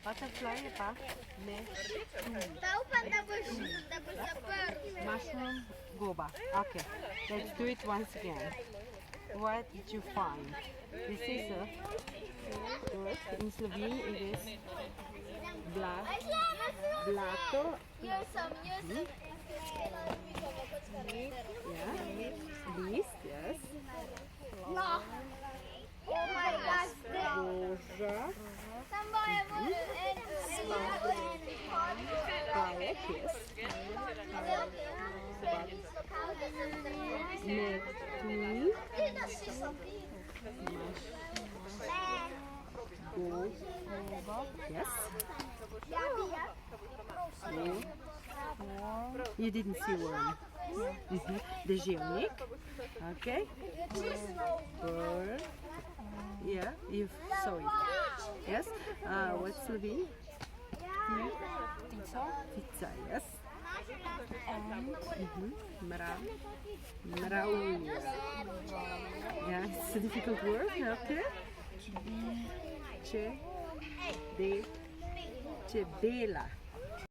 Butterfly apa? Tahu kan tapos sapar. Mushroom, goba. Okay, let's do it once again. What did you find? This is a good. In Slovene it is blato. Use some. Yeah, list, yes. No. Oh my gosh. Roža, Somebody put it in. palek, yes. Nekni, goba, yes. You didn't see worm. Deževnik, okay. Bird. Yeah, you saw it. Yes. What's Slovene? Pizza, yes. Mravlja. Yeah, it's a difficult word. Okay. Čebela.